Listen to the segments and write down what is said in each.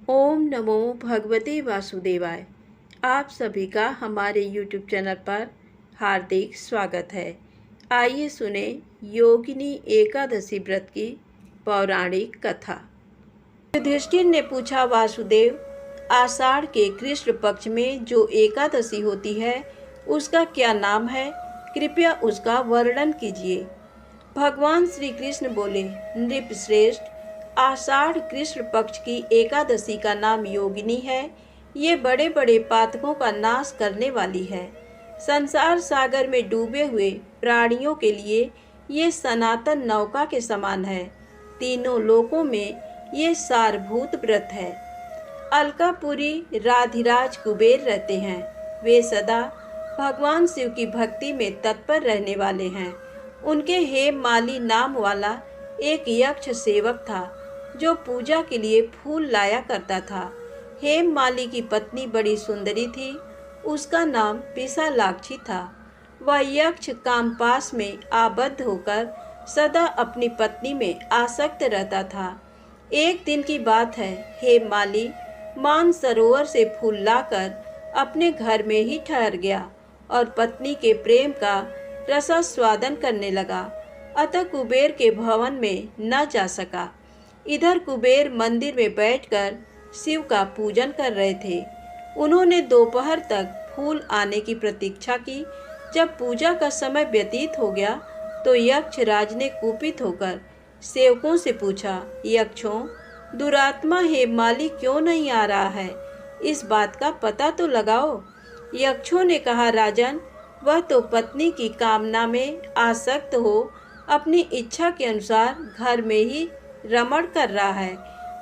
ओम नमो भगवते वासुदेवाय। आप सभी का हमारे YouTube चैनल पर हार्दिक स्वागत है। आइए सुने योगिनी एकादशी व्रत की पौराणिक कथा। युधिष्ठिर ने पूछा, वासुदेव, आषाढ़ के कृष्ण पक्ष में जो एकादशी होती है उसका क्या नाम है? कृपया उसका वर्णन कीजिए। भगवान श्री कृष्ण बोले, नृपश्रेष्ठ, आषाढ़ कृष्ण पक्ष की एकादशी का नाम योगिनी है। ये बड़े बड़े पातकों का नाश करने वाली है। संसार सागर में डूबे हुए प्राणियों के लिए ये सनातन नौका के समान है। तीनों लोकों में ये सारभूत व्रत है। अलकापुरी राधिराज कुबेर रहते हैं। वे सदा भगवान शिव की भक्ति में तत्पर रहने वाले हैं। उनके हेममाली नाम वाला एक यक्ष सेवक था जो पूजा के लिए फूल लाया करता था। हेममाली की पत्नी बड़ी सुंदरी थी। उसका नाम विशालाक्षी था। वह यक्ष कामपाश में आबद्ध होकर सदा अपनी पत्नी में आसक्त रहता था। एक दिन की बात है, हेममाली मानसरोवर से फूल लाकर अपने घर में ही ठहर गया और पत्नी के प्रेम का रसास्वादन करने लगा। अतः कुबेर के भवन में न जा सका। इधर कुबेर मंदिर में बैठकर शिव का पूजन कर रहे थे। उन्होंने दोपहर तक फूल आने की प्रतीक्षा की। जब पूजा का समय व्यतीत हो गया तो यक्षराज ने कुपित होकर सेवकों से पूछा, यक्षों, दुरात्मा हेममाली क्यों नहीं आ रहा है? इस बात का पता तो लगाओ। यक्षों ने कहा, राजन, वह तो पत्नी की कामना में आसक्त हो अपनी इच्छा के अनुसार घर में ही रमण कर रहा है।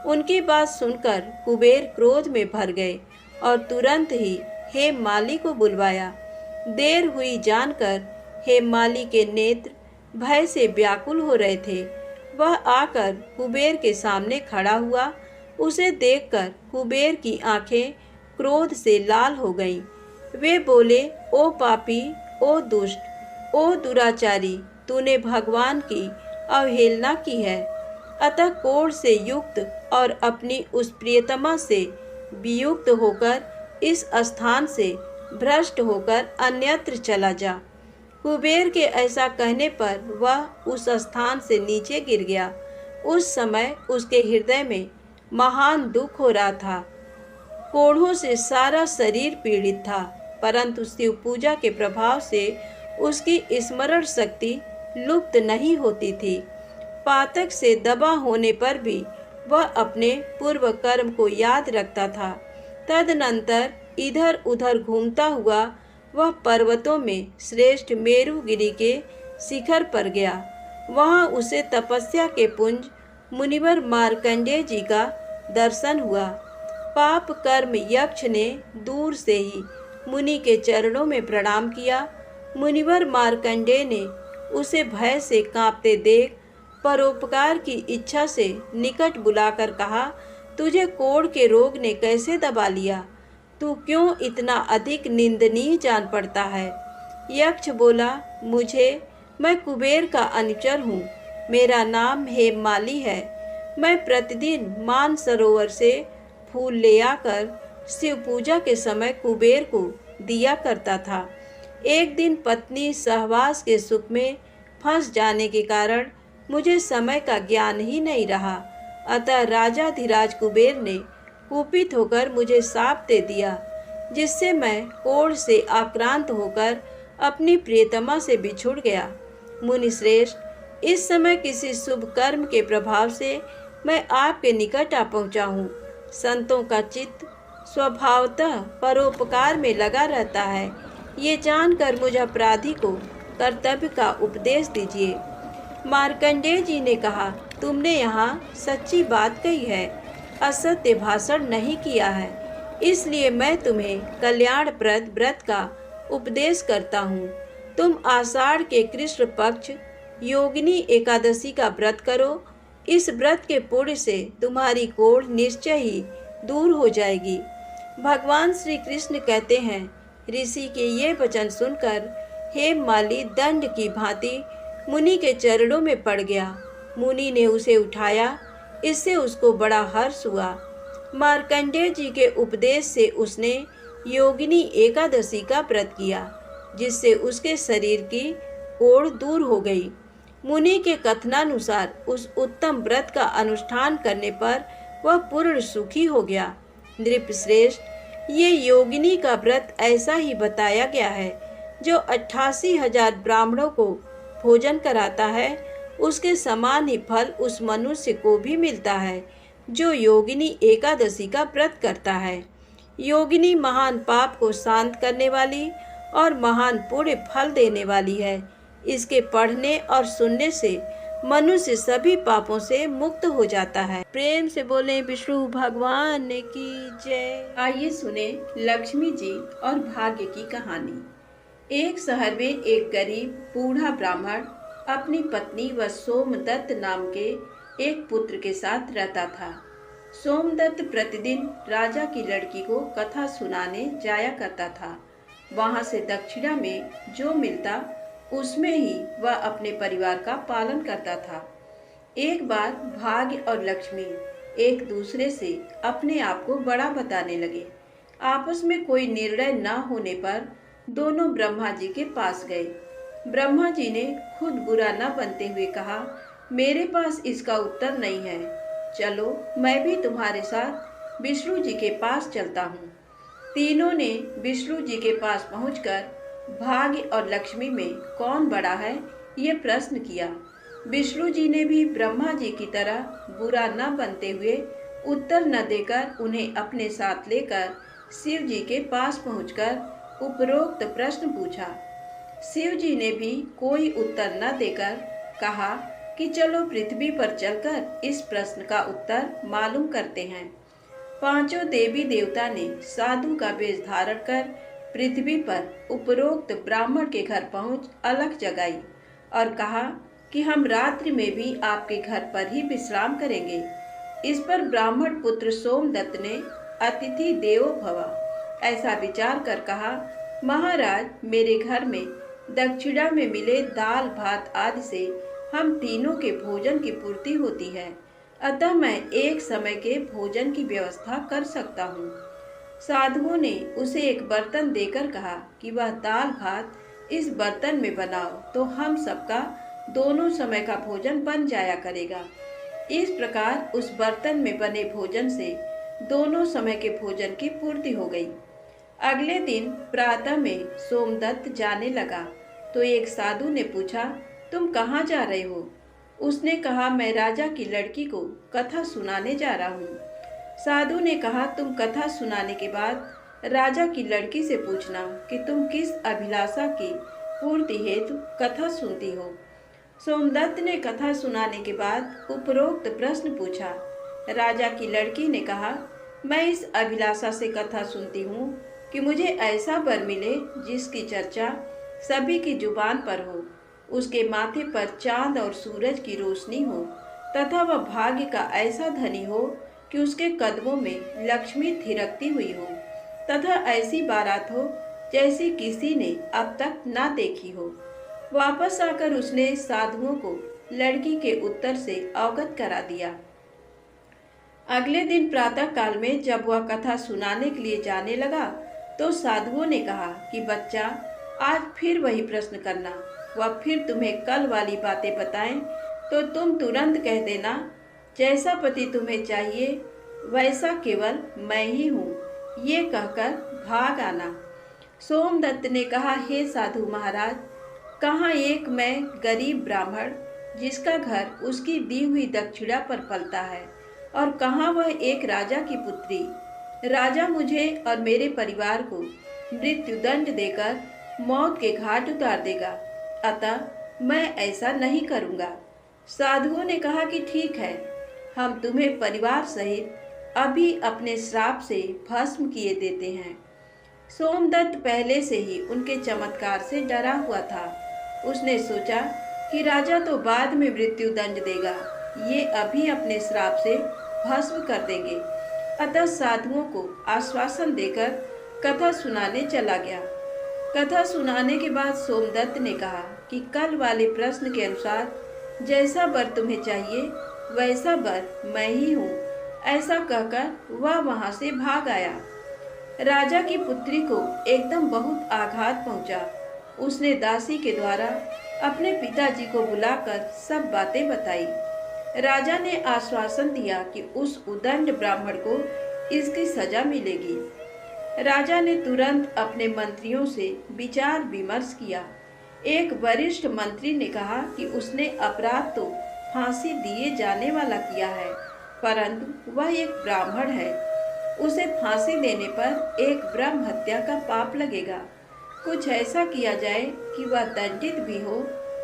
उनकी बात सुनकर कुबेर क्रोध में भर गए और तुरंत ही हेममाली को बुलवाया। देर हुई जानकर हेममाली के नेत्र भय से व्याकुल हो रहे थे। वह आकर कुबेर के सामने खड़ा हुआ। उसे देखकर कुबेर की आंखें क्रोध से लाल हो गईं। वे बोले, ओ पापी, ओ दुष्ट, ओ दुराचारी, तूने भगवान की अवहेलना की है। अतः कोढ़ से युक्त और अपनी उस प्रियतमा से वियुक्त होकर इस स्थान से भ्रष्ट होकर अन्यत्र चला जा। कुबेर के ऐसा कहने पर वह उस स्थान से नीचे गिर गया। उस समय उसके हृदय में महान दुख हो रहा था। कोढ़ों से सारा शरीर पीड़ित था, परंतु शिव पूजा के प्रभाव से उसकी स्मरण शक्ति लुप्त नहीं होती थी। पातक से दबा होने पर भी वह अपने पूर्व कर्म को याद रखता था। तदनंतर इधर उधर घूमता हुआ वह पर्वतों में श्रेष्ठ मेरुगिरी के शिखर पर गया। वहां उसे तपस्या के पुंज मुनिवर मार्कंडेय जी का दर्शन हुआ। पाप कर्म यक्ष ने दूर से ही मुनि के चरणों में प्रणाम किया। मुनिवर मार्कंडेय ने उसे भय से कांपते देख परोपकार की इच्छा से निकट बुलाकर कहा, तुझे कोढ़ के रोग ने कैसे दबा लिया? तू क्यों इतना अधिक निंदनीय जान पड़ता है? यक्ष बोला, मैं कुबेर का अनुचर हूँ। मेरा नाम हेममाली है। मैं प्रतिदिन मानसरोवर से फूल ले आकर शिव पूजा के समय कुबेर को दिया करता था। एक दिन पत्नी सहवास के सुख में फंस जाने के कारण मुझे समय का ज्ञान ही नहीं रहा। अतः राजाधिराज कुबेर ने कुपित होकर मुझे शाप दे दिया, जिससे मैं कोढ़ से आक्रांत होकर अपनी प्रियतमा से बिछुड़ गया। मुनि श्रेष्ठ, इस समय किसी शुभ कर्म के प्रभाव से मैं आपके निकट आ पहुँचा हूँ। संतों का चित्त स्वभावतः परोपकार में लगा रहता है। ये जानकर मुझ अपराधी को कर्तव्य का उपदेश दीजिए। मार्कंडेय जी ने कहा, तुमने यहाँ सच्ची बात कही है, असत्य भाषण नहीं किया है। इसलिए मैं तुम्हें कल्याणप्रद व्रत का उपदेश करता हूँ। तुम आषाढ़ के कृष्ण पक्ष योगिनी एकादशी का व्रत करो। इस व्रत के पुण्य से तुम्हारी कोढ़ निश्चय ही दूर हो जाएगी। भगवान श्री कृष्ण कहते हैं, ऋषि के ये वचन सुनकर हेममाली दंड की भांति मुनि के चरणों में पड़ गया। मुनि ने उसे उठाया। इससे उसको बड़ा हर्ष हुआ। मार्कंडेय जी के उपदेश से उसने योगिनी एकादशी का व्रत किया, जिससे उसके शरीर की ओढ़ दूर हो गई। मुनि के कथनानुसार उस उत्तम व्रत का अनुष्ठान करने पर वह पूर्ण सुखी हो गया। नृपश्रेष्ठ, ये योगिनी का व्रत ऐसा ही बताया गया है, जो 88,000 ब्राह्मणों को भोजन कराता है, उसके समान ही फल उस मनुष्य को भी मिलता है जो योगिनी एकादशी का व्रत करता है। योगिनी महान पाप को शांत करने वाली और महान पुण्य फल देने वाली है। इसके पढ़ने और सुनने से मनुष्य सभी पापों से मुक्त हो जाता है। प्रेम से बोले विष्णु भगवान की जय। आइए सुने लक्ष्मी जी और भाग्य की कहानी। एक शहर में एक गरीब बूढ़ा ब्राह्मण अपनी पत्नी व सोमदत्त नाम के एक पुत्र के साथ रहता था। सोमदत्त प्रतिदिन राजा की लड़की को कथा सुनाने जाया करता था। वहां से दक्षिणा में जो मिलता उसमें ही वह अपने परिवार का पालन करता था। एक बार भाग्य और लक्ष्मी एक दूसरे से अपने आप को बड़ा बताने लगे। आपस में कोई निर्णय न होने पर दोनों ब्रह्मा जी के पास गए। ब्रह्मा जी ने खुद बुरा न बनते हुए कहा, मेरे पास इसका उत्तर नहीं है, चलो मैं भी तुम्हारे साथ विष्णु जी के पास चलता हूँ। तीनों ने विष्णु जी के पास पहुंचकर भाग्य और लक्ष्मी में कौन बड़ा है ये प्रश्न किया। विष्णु जी ने भी ब्रह्मा जी की तरह बुरा न बनते हुए उत्तर न देकर उन्हें अपने साथ लेकर शिव जी के पास पहुंचकर उपरोक्त प्रश्न पूछा। शिव जी ने भी कोई उत्तर न देकर कहा कि चलो पृथ्वी पर चलकर इस प्रश्न का उत्तर मालूम करते हैं। पांचों देवी देवता ने साधु का वेश धारण कर पृथ्वी पर उपरोक्त ब्राह्मण के घर पहुंच अलख जगाई और कहा कि हम रात्रि में भी आपके घर पर ही विश्राम करेंगे। इस पर ब्राह्मण पुत्र सोमदत्त ने अतिथि देवो भव ऐसा विचार कर कहा, महाराज, मेरे घर में दक्षिणा में मिले दाल भात आदि से हम तीनों के भोजन की पूर्ति होती है, अतः मैं एक समय के भोजन की व्यवस्था कर सकता हूँ। साधुओं ने उसे एक बर्तन देकर कहा कि वह दाल भात इस बर्तन में बनाओ तो हम सबका दोनों समय का भोजन बन जाया करेगा। इस प्रकार उस बर्तन में बने भोजन से दोनों समय के भोजन की पूर्ति हो गई। अगले दिन प्रातः में सोमदत्त जाने लगा तो एक साधु ने पूछा, तुम कहाँ जा रहे हो? उसने कहा, मैं राजा की लड़की को कथा सुनाने जा रहा हूँ। साधु ने कहा, तुम कथा सुनाने के बाद राजा की लड़की से पूछना कि तुम किस अभिलाषा की पूर्ति हेतु कथा सुनती हो। सोमदत्त ने कथा सुनाने के बाद उपरोक्त प्रश्न पूछा। राजा की लड़की ने कहा, मैं इस अभिलाषा से कथा सुनती हूँ कि मुझे ऐसा वर मिले जिसकी चर्चा सभी की जुबान पर हो, उसके माथे पर चांद और सूरज की रोशनी हो तथा वह भाग्य का ऐसा धनी हो कि उसके कदमों में लक्ष्मी थिरकती हुई हो तथा ऐसी बारात हो जैसी किसी ने अब तक ना देखी हो। वापस आकर उसने साधुओं को लड़की के उत्तर से अवगत करा दिया। अगले दिन प्रातः काल में जब वह कथा सुनाने के लिए जाने लगा तो साधुओं ने कहा कि बच्चा, आज फिर वही प्रश्न करना, वह फिर तुम्हें कल वाली बातें बताएं तो तुम तुरंत कह देना, जैसा पति तुम्हें चाहिए वैसा केवल मैं ही हूँ, ये कहकर भाग आना। सोमदत्त ने कहा, हे साधु महाराज, कहाँ एक मैं गरीब ब्राह्मण जिसका घर उसकी दी हुई दक्षिणा पर पलता है, और कहाँ वह एक राजा की पुत्री। राजा मुझे और मेरे परिवार को मृत्युदंड देकर मौत के घाट उतार देगा, अतः मैं ऐसा नहीं करूँगा। साधुओं ने कहा कि ठीक है, हम तुम्हें परिवार सहित अभी अपने श्राप से भस्म किए देते हैं। सोमदत्त पहले से ही उनके चमत्कार से डरा हुआ था। उसने सोचा कि राजा तो बाद में मृत्यु दंड देगा, ये अभी अपने श्राप से भस्म कर देंगे। अतः साधुओं को आश्वासन देकर कथा सुनाने चला गया। कथा सुनाने के बाद सोमदत्त ने कहा कि कल वाले प्रश्न के अनुसार जैसा वर तुम्हें चाहिए वैसा वर मैं ही हूँ, ऐसा कहकर वह वहां से भाग आया। राजा की पुत्री को एकदम बहुत आघात पहुंचा। उसने दासी के द्वारा अपने पिताजी को बुलाकर सब बातें बताई। राजा ने आश्वासन दिया कि उस उदंड ब्राह्मण को इसकी सजा मिलेगी। राजा ने तुरंत अपने मंत्रियों से विचार विमर्श किया। एक वरिष्ठ मंत्री ने कहा कि उसने अपराध तो फांसी दिए जाने वाला किया है, परंतु वह एक ब्राह्मण है, उसे फांसी देने पर एक ब्रह्म हत्या का पाप लगेगा। कुछ ऐसा किया जाए कि वह दंडित भी हो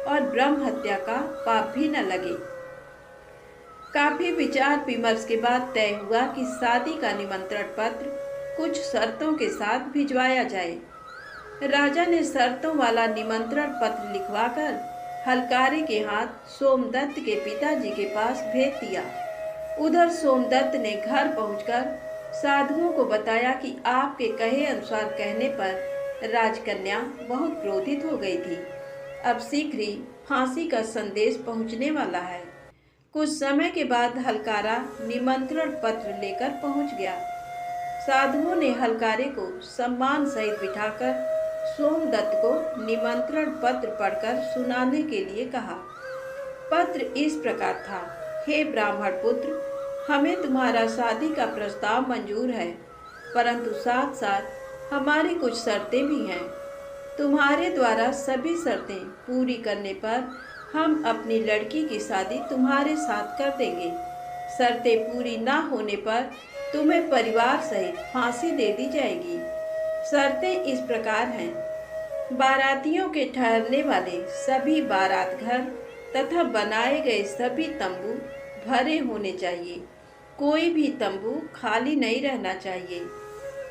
और ब्रह्म हत्या का पाप भी न लगे। काफी विचार विमर्श के बाद तय हुआ कि शादी का निमंत्रण पत्र कुछ शर्तों के साथ भिजवाया जाए। राजा ने शर्तों वाला निमंत्रण पत्र लिखवाकर हलकारी के हाथ सोमदत्त के पिताजी के पास भेज दिया। उधर सोमदत्त ने घर पहुंचकर साधुओं को बताया कि आपके कहे अनुसार कहने पर राजकन्या बहुत क्रोधित हो गई थी। अब शीघ्र ही फांसी का संदेश पहुंचने वाला है। कुछ समय के बाद हलकारा निमंत्रण पत्र लेकर पहुंच गया। साधुओं ने हलकारे को सम्मान सहित बिठाकर सोमदत्त को निमंत्रण पत्र पढ़कर सुनाने के लिए कहा। पत्र इस प्रकार था। हे ब्राह्मण पुत्र, हमें तुम्हारा शादी का प्रस्ताव मंजूर है, परंतु साथ साथ हमारी कुछ शर्तें भी हैं। तुम्हारे द्वारा सभी शर्तें पूरी करने पर हम अपनी लड़की की शादी तुम्हारे साथ कर देंगे। शर्तें पूरी ना होने पर तुम्हें परिवार सहित फांसी दे दी जाएगी। शर्तें इस प्रकार हैं। बारातियों के ठहरने वाले सभी बारात घर तथा बनाए गए सभी तंबू भरे होने चाहिए। कोई भी तंबू खाली नहीं रहना चाहिए।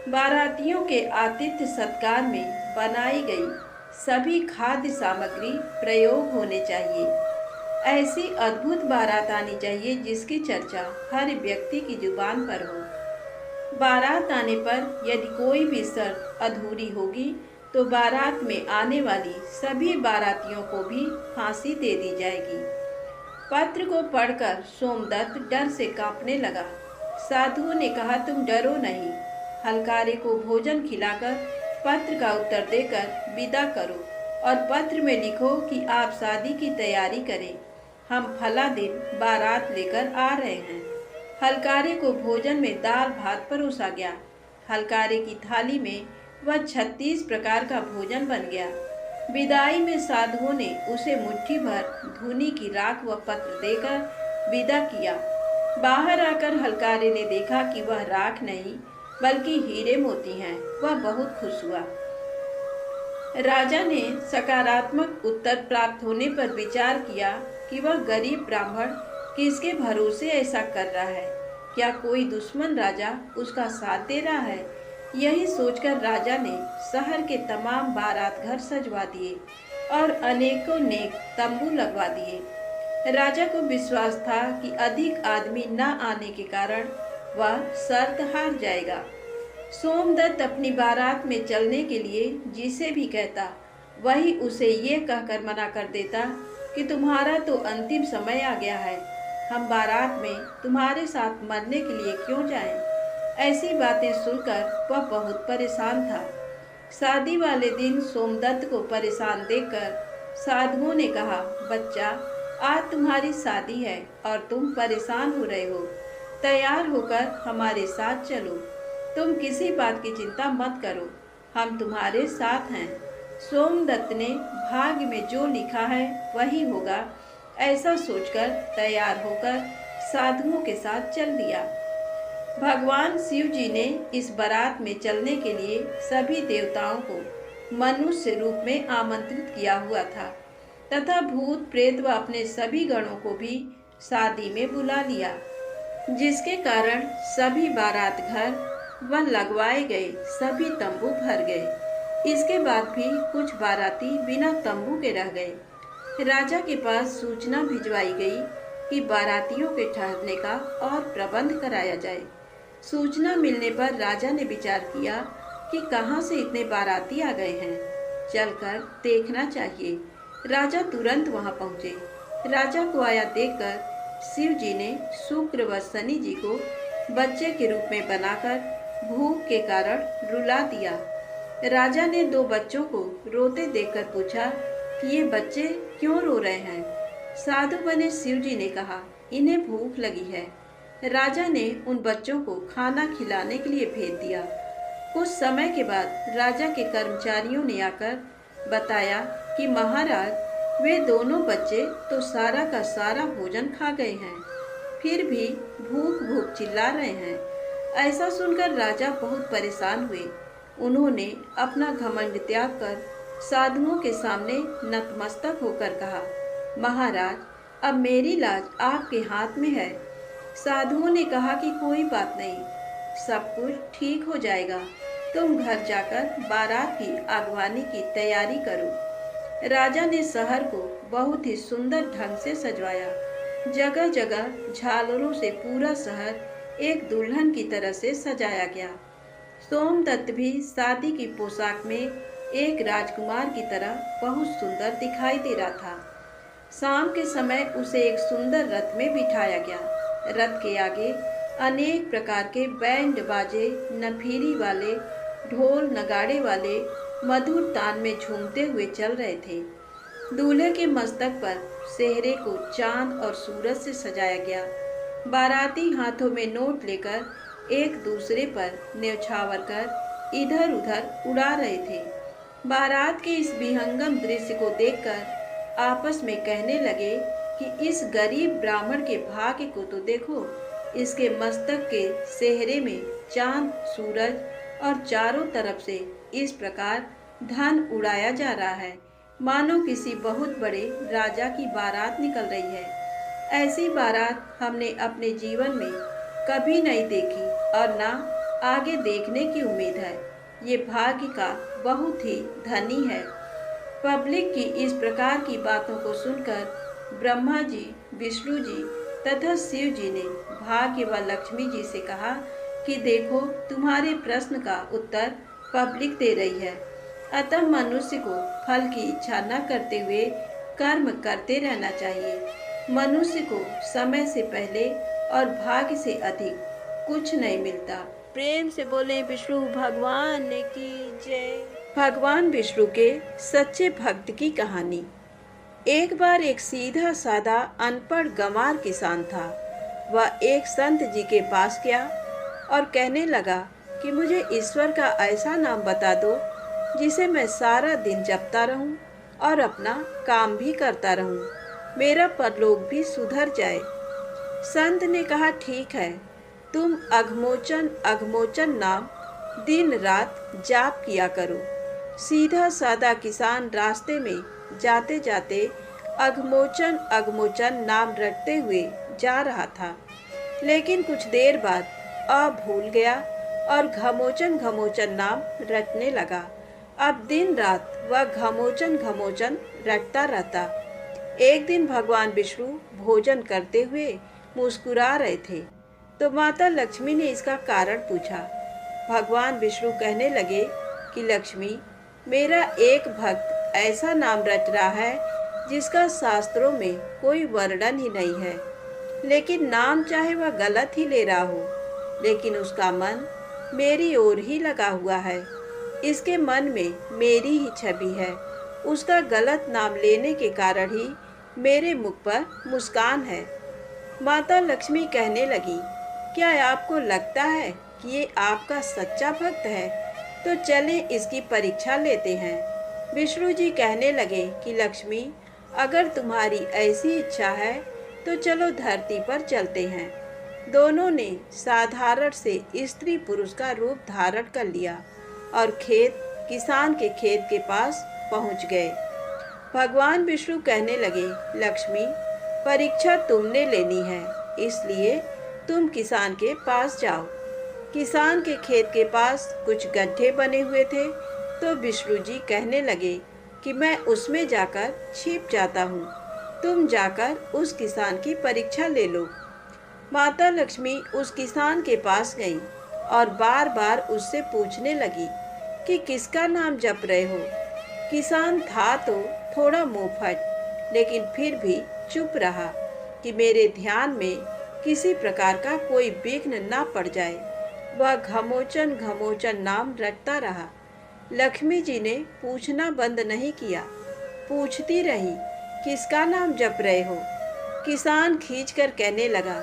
बारातियों के आतिथ्य सत्कार में बनाई गई सभी खाद्य सामग्री प्रयोग होने चाहिए। ऐसी अद्भुत बारात आनी चाहिए जिसकी चर्चा हर व्यक्ति की जुबान पर हो। बारात आने पर यदि कोई भी शर्त अधूरी होगी तो बारात में आने वाली सभी बारातियों को भी फांसी दे दी जाएगी। पत्र को पढ़कर सोमदत्त डर से कांपने लगा। साधुओं ने कहा, तुम डरो नहीं। हलकारे को भोजन खिलाकर पत्र का उत्तर देकर विदा करो और पत्र में लिखो कि आप शादी की तैयारी करें। हम फला दिन बारात लेकर आ रहे हैं। हलकारे को भोजन में दाल भात परोसा गया। हलकारे की थाली में वह 36 प्रकार का भोजन बन गया। विदाई में साधुओं ने उसे मुट्ठी भर धूनी की राख व पत्र देकर विदा किया। बाहर आकर हलकारे ने देखा कि वह राख नहीं बल्कि हीरे मोती हैं। वह बहुत खुश हुआ। राजा ने सकारात्मक उत्तर प्राप्त होने पर विचार किया कि वह गरीब ब्राह्मण किसके भरोसे ऐसा कर रहा है। क्या कोई दुश्मन राजा उसका साथ दे रहा है? यही सोचकर राजा ने शहर के तमाम बारात घर सजवा दिए और अनेकों नेक तंबू लगवा दिए। राजा को विश्वास था कि अधिक आदमी न आने के कारण वह शर्त हार जाएगा। सोमदत्त अपनी बारात में चलने के लिए जिसे भी कहता वही उसे ये कहकर मना कर देता कि तुम्हारा तो अंतिम समय आ गया है, हम बारात में तुम्हारे साथ मरने के लिए क्यों जाएं? ऐसी बातें सुनकर वह बहुत परेशान था। शादी वाले दिन सोमदत्त को परेशान देखकर साधुओं ने कहा, बच्चा, आज तुम्हारी शादी है और तुम परेशान हो रहे हो। तैयार होकर हमारे साथ चलो। तुम किसी बात की चिंता मत करो, हम तुम्हारे साथ हैं। सोमदत्त ने भाग्य में जो लिखा है वही होगा, ऐसा सोचकर तैयार होकर साधुओं के साथ चल दिया। भगवान शिव जी ने इस बारात में चलने के लिए सभी देवताओं को मनुष्य रूप में आमंत्रित किया हुआ था तथा भूत प्रेत व अपने सभी गणों को भी शादी में बुला लिया, जिसके कारण सभी बारात घर व लगवाए गए सभी तंबू भर गए। इसके बाद भी कुछ बाराती बिना तंबू के रह गए। राजा के पास सूचना भिजवाई गई कि बारातियों के ठहरने का और प्रबंध कराया जाए। सूचना मिलने पर राजा ने विचार किया कि कहाँ से इतने बाराती आ गए हैं, चलकर देखना चाहिए। राजा तुरंत वहां पहुंचे। राजा को आया देखकर शिव जी ने शुक्र व शनि जी को बच्चे के रूप में बनाकर भूख के कारण रुला दिया। राजा ने दो बच्चों को रोते देखकर पूछा कि ये बच्चे क्यों रो रहे हैं। साधु बने शिव जी ने कहा, इन्हें भूख लगी है। राजा ने उन बच्चों को खाना खिलाने के लिए भेज दिया। कुछ समय के बाद राजा के कर्मचारियों ने आकर बताया कि महाराज, वे दोनों बच्चे तो सारा का सारा भोजन खा गए हैं, फिर भी भूख भूख चिल्ला रहे हैं। ऐसा सुनकर राजा बहुत परेशान हुए। उन्होंने अपना घमंड त्याग कर साधुओं के सामने नतमस्तक होकर कहा, महाराज, अब मेरी लाज आपके हाथ में है। साधुओं ने कहा कि कोई बात नहीं, सब कुछ ठीक हो जाएगा। तुम घर जाकर बारात की आगवानी की तैयारी करो। राजा ने शहर को बहुत ही सुंदर ढंग से सजवाया। जगह जगह झालरों से पूरा शहर एक दुल्हन की तरह से सजाया गया। सोमदत्त भी शादी की पोशाक में एक राजकुमार की तरह बहुत सुंदर दिखाई दे रहा था। शाम के समय उसे एक सुंदर रथ में बिठाया गया। रथ के आगे अनेक प्रकार के बैंड बाजे, नफीरी वाले, ढोल नगाड़े वाले मधुर तान में झूमते हुए चल रहे थे। दूल्हे के मस्तक पर सेहरे को चांद और सूरज से सजाया गया। बाराती हाथों में नोट लेकर एक दूसरे पर न्यौछावर कर इधर उधर उड़ा रहे थे। बारात के इस विहंगम दृश्य को देखकर आपस में कहने लगे कि इस गरीब ब्राह्मण के भाग्य को तो देखो। इसके मस्तक के सेहरे में चांद, सूरज और चारों तरफ से इस प्रकार धन उड़ाया जा रहा है, मानो किसी बहुत बड़े राजा की बारात निकल रही है। ऐसी बारात हमने अपने जीवन में कभी नहीं देखी और ना आगे देखने की उम्मीद है। ये भाग्य का बहुत ही धनी है। पब्लिक की इस प्रकार की बातों को सुनकर ब्रह्मा जी, विष्णु जी तथा शिव जी ने भाग्य व लक्ष्मी जी से कहा कि देखो, तुम्हारे प्रश्न का उत्तर पब्लिक दे रही है। अतः मनुष्य को फल की इच्छा न करते हुए कर्म करते रहना चाहिए। मनुष्य को समय से पहले और भाग्य से अधिक कुछ नहीं मिलता। प्रेम से बोले विष्णु भगवान की जय। भगवान विष्णु के सच्चे भक्त की कहानी। एक बार एक सीधा साधा अनपढ़ गंवार किसान था। वह एक संत जी के पास गया और कहने लगा कि मुझे ईश्वर का ऐसा नाम बता दो जिसे मैं सारा दिन जपता रहूं और अपना काम भी करता रहूं, मेरा परलोक भी सुधर जाए। संत ने कहा, ठीक है, तुम अघमोचन अघमोचन नाम दिन रात जाप किया करो। सीधा साधा किसान रास्ते में जाते जाते अघमोचन अघमोचन नाम रटते हुए जा रहा था, लेकिन कुछ देर बाद भूल गया और घमोचन घमोचन नाम रटने लगा। अब दिन रात वह घमोचन घमोचन रटता रहता। एक दिन भगवान विष्णु भोजन करते हुए मुस्कुरा रहे थे, तो माता लक्ष्मी ने इसका कारण पूछा। भगवान विष्णु कहने लगे कि लक्ष्मी, मेरा एक भक्त ऐसा नाम रट रहा है जिसका शास्त्रों में कोई वर्णन ही नहीं है, लेकिन नाम चाहे वह गलत ही ले रहा हो, लेकिन उसका मन मेरी ओर ही लगा हुआ है। इसके मन में मेरी ही छवि है। उसका गलत नाम लेने के कारण ही मेरे मुख पर मुस्कान है। माता लक्ष्मी कहने लगी, क्या आपको लगता है कि ये आपका सच्चा भक्त है? तो चलें इसकी परीक्षा लेते हैं। विष्णु जी कहने लगे कि लक्ष्मी, अगर तुम्हारी ऐसी इच्छा है तो चलो धरती पर चलते हैं। दोनों ने साधारण से स्त्री पुरुष का रूप धारण कर लिया और किसान के खेत के पास पहुंच गए। भगवान विष्णु कहने लगे, लक्ष्मी, परीक्षा तुमने लेनी है, इसलिए तुम किसान के पास जाओ। किसान के खेत के पास कुछ गड्ढे बने हुए थे, तो विष्णु जी कहने लगे कि मैं उसमें जाकर छिप जाता हूँ, तुम जाकर उस किसान की परीक्षा ले लो। माता लक्ष्मी उस किसान के पास गईं और बार बार उससे पूछने लगी कि किसका नाम जप रहे हो। किसान था तो थोड़ा मुंहफट, लेकिन फिर भी चुप रहा कि मेरे ध्यान में किसी प्रकार का कोई विघ्न ना पड़ जाए। वह घमोचन घमोचन नाम रटता रहा। लक्ष्मी जी ने पूछना बंद नहीं किया, पूछती रही, किसका नाम जप रहे हो? किसान खींचकर कहने लगा,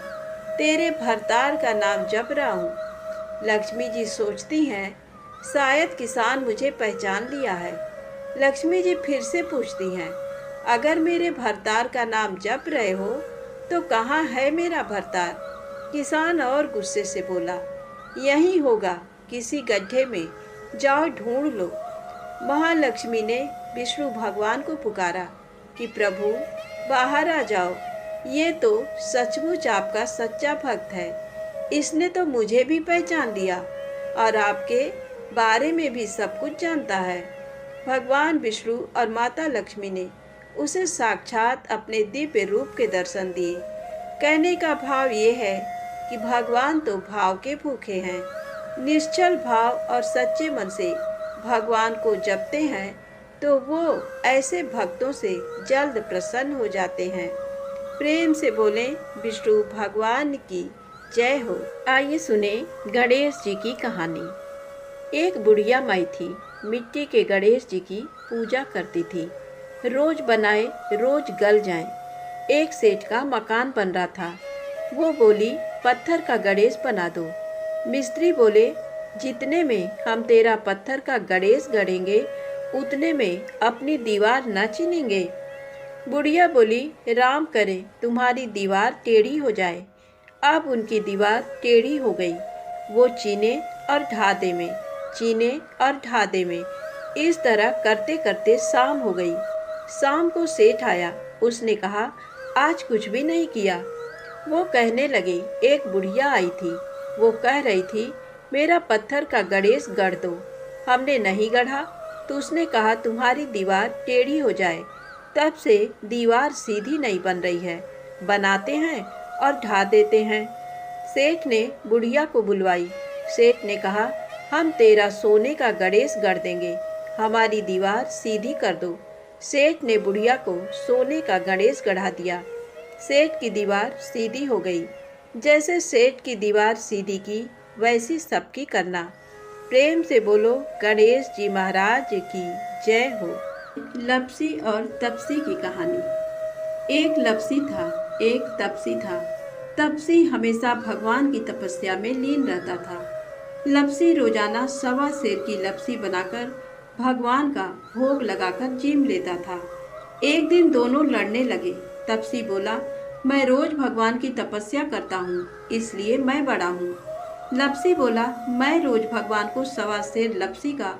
तेरे भरतार का नाम जप रहा हूँ। लक्ष्मी जी सोचती हैं, शायद किसान मुझे पहचान लिया है। लक्ष्मी जी फिर से पूछती हैं, अगर मेरे भरतार का नाम जप रहे हो तो कहाँ है मेरा भरतार? किसान और गुस्से से बोला, यहीं होगा, किसी गड्ढे में, जाओ ढूंढ लो। महालक्ष्मी ने विष्णु भगवान को पुकारा कि प्रभु बाहर आ जाओ, ये तो सचमुच आपका सच्चा भक्त है। इसने तो मुझे भी पहचान लिया और आपके बारे में भी सब कुछ जानता है। भगवान विष्णु और माता लक्ष्मी ने उसे साक्षात अपने दिव्य रूप के दर्शन दिए। कहने का भाव ये है कि भगवान तो भाव के भूखे हैं। निश्चल भाव और सच्चे मन से भगवान को जपते हैं तो वो ऐसे भक्तों से जल्द प्रसन्न हो जाते हैं। प्रेम से बोलें विष्णु भगवान की जय हो। आइए सुने गणेश जी की कहानी। एक बुढ़िया माई थी, मिट्टी के गणेश जी की पूजा करती थी। रोज बनाए रोज गल जाएं। एक सेठ का मकान बन रहा था। वो बोली, पत्थर का गणेश बना दो। मिस्त्री बोले, जितने में हम तेरा पत्थर का गणेश गढ़ेंगे उतने में अपनी दीवार न चीनेंगे। बुढ़िया बोली, राम करे तुम्हारी दीवार टेढ़ी हो जाए। अब उनकी दीवार टेढ़ी हो गई। वो चीने और ढादे में, चीने और ढादे में, इस तरह करते करते शाम हो गई। शाम को सेठ आया। उसने कहा, आज कुछ भी नहीं किया। वो कहने लगे, एक बुढ़िया आई थी। वो कह रही थी, मेरा पत्थर का गणेश गढ़ दो। हमने नहीं गढ़ा तो उसने कहा तुम्हारी दीवार टेढ़ी हो जाए। तब से दीवार सीधी नहीं बन रही है। बनाते हैं और ढा देते हैं। सेठ ने बुढ़िया को बुलवाई। सेठ ने कहा, हम तेरा सोने का गणेश गढ़ देंगे, हमारी दीवार सीधी कर दो। सेठ ने बुढ़िया को सोने का गणेश गढ़ा दिया। सेठ की दीवार सीधी हो गई। जैसे सेठ की दीवार सीधी की वैसी सबकी करना। प्रेम से बोलो गणेश जी महाराज की जय हो। लपसी और तपसी की कहानी। एक लपसी था, एक तपसी था। तपसी हमेशा भगवान की तपस्या में लीन रहता था। लपसी रोजाना 1.25 सेर की लपसी बनाकर भगवान का भोग लगाकर जीम लेता था। एक दिन दोनों लड़ने लगे। तपसी बोला, मैं रोज भगवान की तपस्या करता हूँ, इसलिए मैं बड़ा हूँ। लपसी बोला, मैं रोज भगवान को 1.25 सेर लपसी का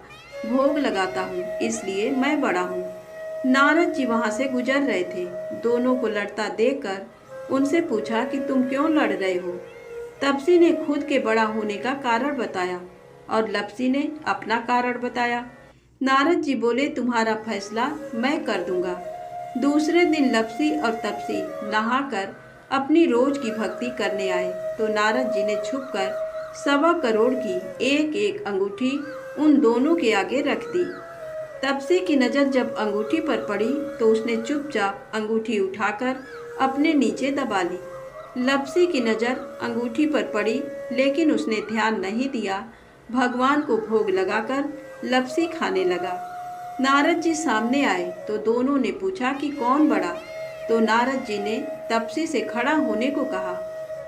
भोग लगाता हूँ, इसलिए मैं बड़ा हूँ। नारद जी वहाँ से गुजर रहे थे। दोनों को लड़ता देखकर उनसे पूछा कि तुम क्यों लड़ रहे हो। तपसी ने खुद के बड़ा होने का कारण बताया और लपसी ने अपना कारण बताया। नारद जी बोले, तुम्हारा फैसला मैं कर दूंगा। दूसरे दिन लपसी और तपसी नहाकर अपनी रोज की भक्ति करने आए तो नारद जी ने छुपकर 1.25 करोड़ की एक एक अंगूठी उन दोनों के आगे रख दी। तपसी की नज़र जब अंगूठी पर पड़ी तो उसने चुपचाप अंगूठी उठाकर अपने नीचे दबा ली। लपसी की नज़र अंगूठी पर पड़ी लेकिन उसने ध्यान नहीं दिया। भगवान को भोग लगाकर लपसी खाने लगा। नारद जी सामने आए तो दोनों ने पूछा कि कौन बड़ा। तो नारद जी ने तपसी से खड़ा होने को कहा।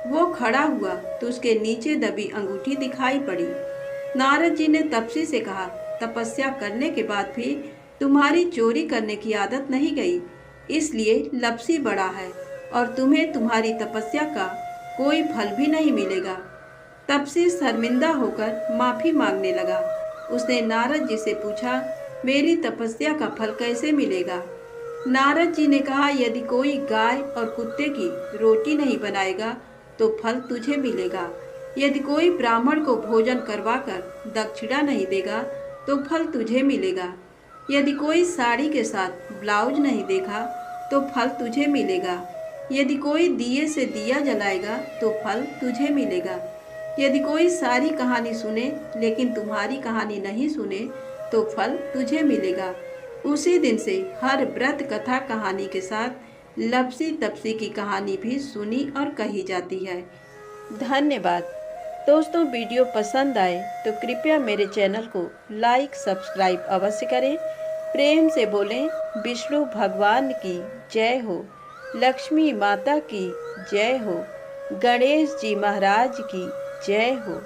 वो खड़ा हुआ तो उसके नीचे दबी अंगूठी दिखाई पड़ी। नारद जी ने तपसी से कहा, तपस्या करने के बाद भी तुम्हारी चोरी करने की आदत नहीं गई, इसलिए लपसी बड़ा है और तुम्हें तुम्हारी तपस्या का कोई फल भी नहीं मिलेगा। तपसी शर्मिंदा होकर माफी मांगने लगा। उसने नारद जी से पूछा, मेरी तपस्या का फल कैसे मिलेगा। नारद जी ने कहा, यदि कोई गाय और कुत्ते की रोटी नहीं बनाएगा तो फल तुझे मिलेगा। यदि कोई ब्राह्मण को भोजन करवाकर दक्षिणा नहीं देगा तो फल तुझे मिलेगा। यदि कोई साड़ी के साथ ब्लाउज नहीं देखा तो फल तुझे मिलेगा। यदि कोई दिए से दिया जलाएगा तो फल तुझे मिलेगा। यदि कोई सारी कहानी सुने लेकिन तुम्हारी कहानी नहीं सुने तो फल तुझे मिलेगा। उसी दिन से हर व्रत कथा कहानी के साथ लपसी तपसी की कहानी भी सुनी और कही जाती है। धन्यवाद दोस्तों। वीडियो पसंद आए तो कृपया मेरे चैनल को लाइक सब्सक्राइब अवश्य करें। प्रेम से बोलें विष्णु भगवान की जय हो, लक्ष्मी माता की जय हो, गणेश जी महाराज की जय हो।